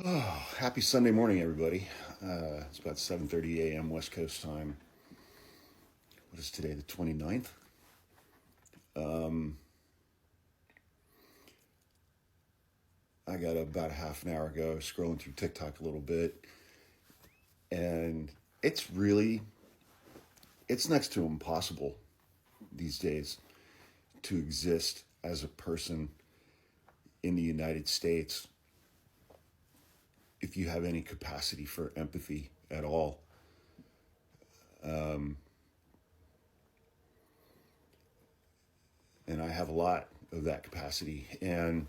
Oh, happy Sunday morning, everybody. It's about 7:30 a.m. West Coast time. What is today, the 29th? I got about a half an hour ago scrolling through TikTok a little bit, and it's next to impossible these days to exist as a person in the United States if you have any capacity for empathy at all. And I have a lot of that capacity, and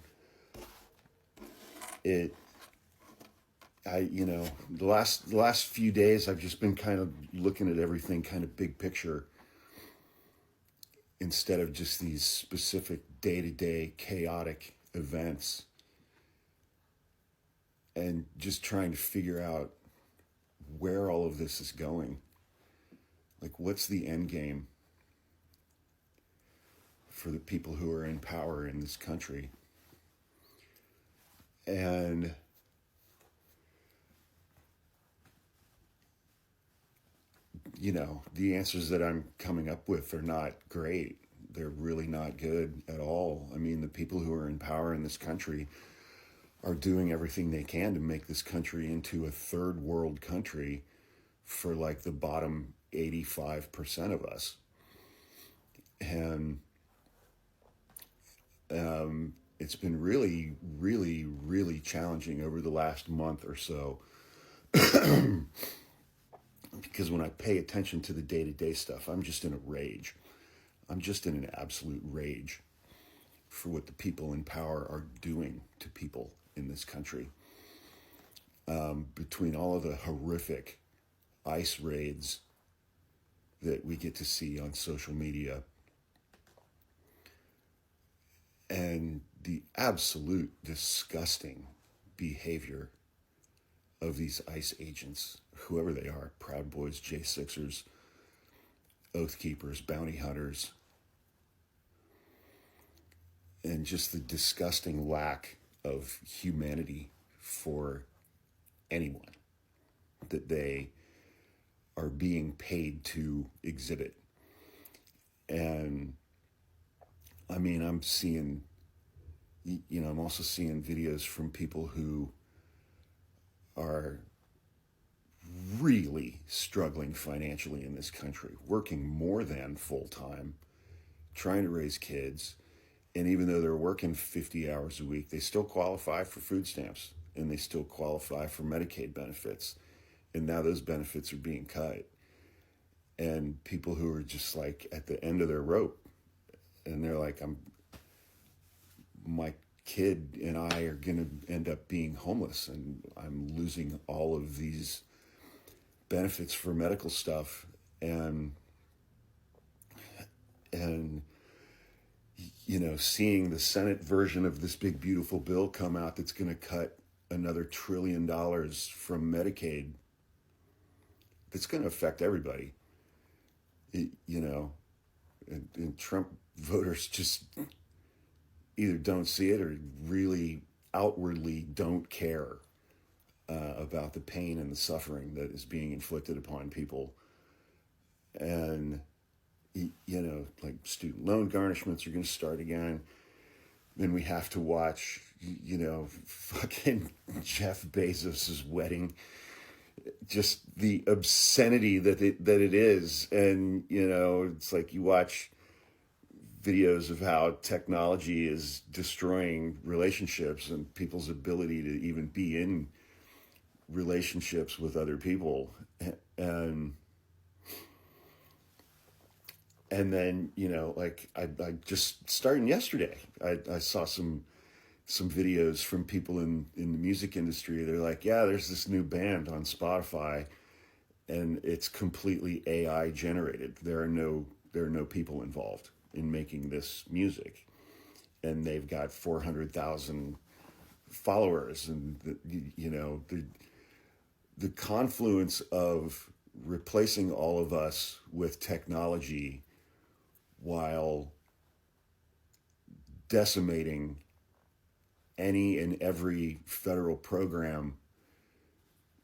it the last few days I've just been kind of looking at everything kind of big picture instead of just these specific day-to-day chaotic events, and just trying to figure out where all of this is going. Like, what's the end game for the people who are in power in this country? And the answers that I'm coming up with are not great. They're really not good at all. I mean, the people who are in power in this country are doing everything they can to make this country into a third world country for like the bottom 85% of us. And it's been really, really, really challenging over the last month or so because when I pay attention to the day-to-day stuff, I'm just in a rage. I'm just in an absolute rage for what the people in power are doing to people in this country. Between all of the horrific ICE raids that we get to see on social media and the absolute disgusting behavior of these ICE agents, whoever they are, Proud Boys, J6ers, Oath Keepers, bounty hunters, and just the disgusting lack of humanity for anyone that they are being paid to exhibit. And I mean, I'm also seeing videos from people who are really struggling financially in this country, working more than full time, trying to raise kids. And even though they're working 50 hours a week, they still qualify for food stamps and they still qualify for Medicaid benefits. And now those benefits are being cut. And people who are just like at the end of their rope, and they're like, my kid and I are going to end up being homeless, and I'm losing all of these benefits for medical stuff. And seeing the Senate version of this big, beautiful bill come out that's going to cut another $1 trillion from Medicaid, that's going to affect everybody. And Trump voters just either don't see it or really outwardly don't care about the pain and the suffering that is being inflicted upon people. And like student loan garnishments are going to start again. Then we have to watch, fucking Jeff Bezos's wedding. Just the obscenity that it is. And, it's like you watch videos of how technology is destroying relationships and people's ability to even be in relationships with other people. And then, like I just starting yesterday, I saw some videos from people in the music industry. They're like, yeah, there's this new band on Spotify and it's completely AI generated. There are no people involved in making this music. And they've got 400,000 followers. And, the confluence of replacing all of us with technology while decimating any and every federal program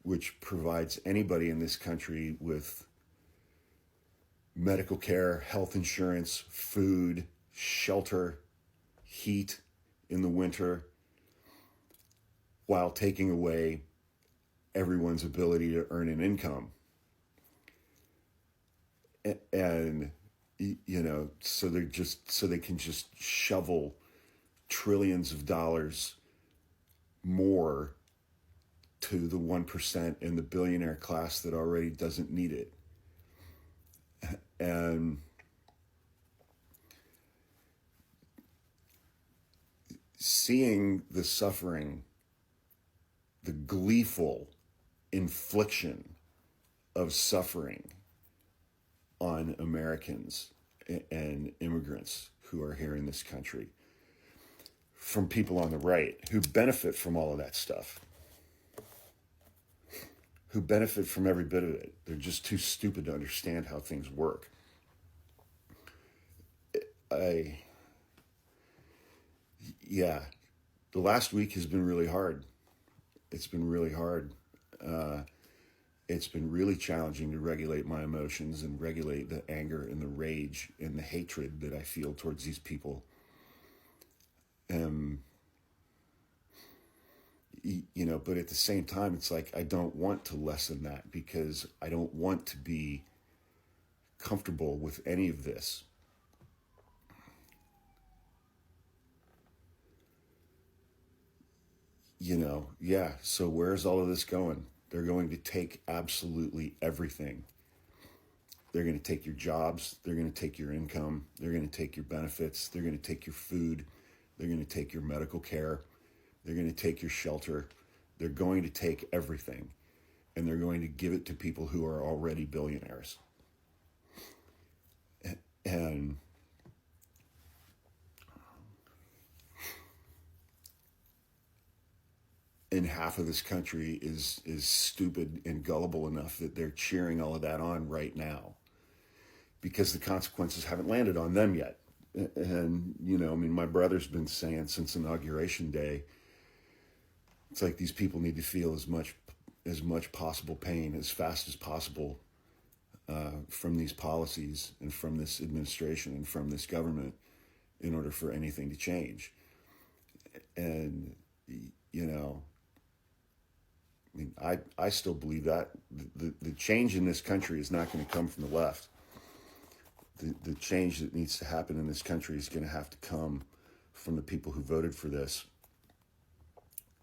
which provides anybody in this country with medical care, health insurance, food, shelter, heat in the winter, while taking away everyone's ability to earn an income. And, so they can just shovel trillions of dollars more to the 1% in the billionaire class that already doesn't need it. And seeing the suffering, the gleeful infliction of suffering on Americans and immigrants who are here in this country from people on the right who benefit from all of that stuff, who benefit from every bit of it. They're just too stupid to understand how things work. The last week has been really hard. It's been really hard. It's been really challenging to regulate my emotions and regulate the anger and the rage and the hatred that I feel towards these people. But at the same time, it's like I don't want to lessen that because I don't want to be comfortable with any of this. So where's all of this going? They're going to take absolutely everything. They're going to take your jobs. They're going to take your income. They're going to take your benefits. They're going to take your food. They're going to take your medical care. They're going to take your shelter. They're going to take everything. And they're going to give it to people who are already billionaires. And half of this country is stupid and gullible enough that they're cheering all of that on right now because the consequences haven't landed on them yet. And, my brother's been saying since Inauguration Day, it's like these people need to feel as much possible pain as fast as possible from these policies and from this administration and from this government in order for anything to change. And, I still believe that the change in this country is not going to come from the left. The change that needs to happen in this country is going to have to come from the people who voted for this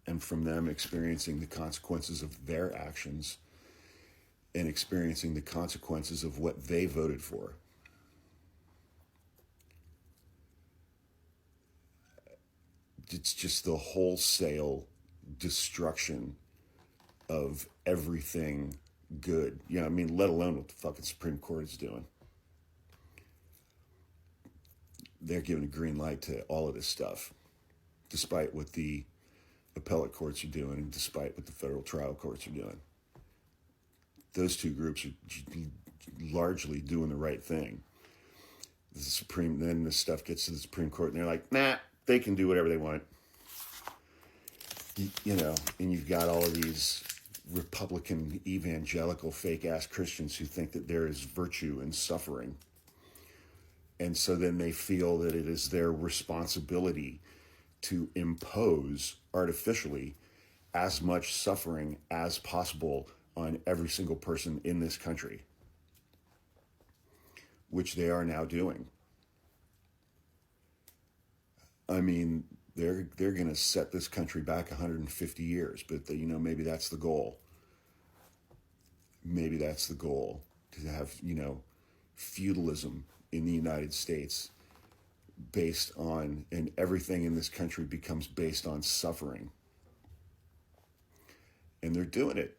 and from them experiencing the consequences of their actions and experiencing the consequences of what they voted for. It's just the wholesale destruction of everything good. Let alone what the fucking Supreme Court is doing. They're giving a green light to all of this stuff, despite what the appellate courts are doing and despite what the federal trial courts are doing. Those two groups are largely doing the right thing. Then this stuff gets to the Supreme Court and they're like, nah, they can do whatever they want. And you've got all of these Republican evangelical fake-ass Christians who think that there is virtue in suffering. And so then they feel that it is their responsibility to impose artificially as much suffering as possible on every single person in this country, which they are now doing. They're going to set this country back 150 years, but maybe that's the goal. Maybe that's the goal, to have, feudalism in the United States based on, and everything in this country becomes based on suffering. And they're doing it.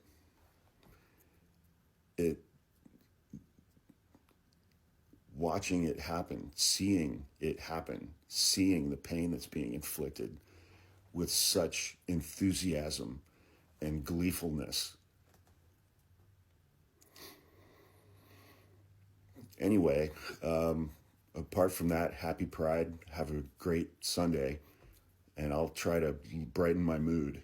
Watching it happen, seeing it happen, seeing the pain that's being inflicted with such enthusiasm and gleefulness. Anyway, apart from that, happy Pride. Have a great Sunday. and I'll try to brighten my mood.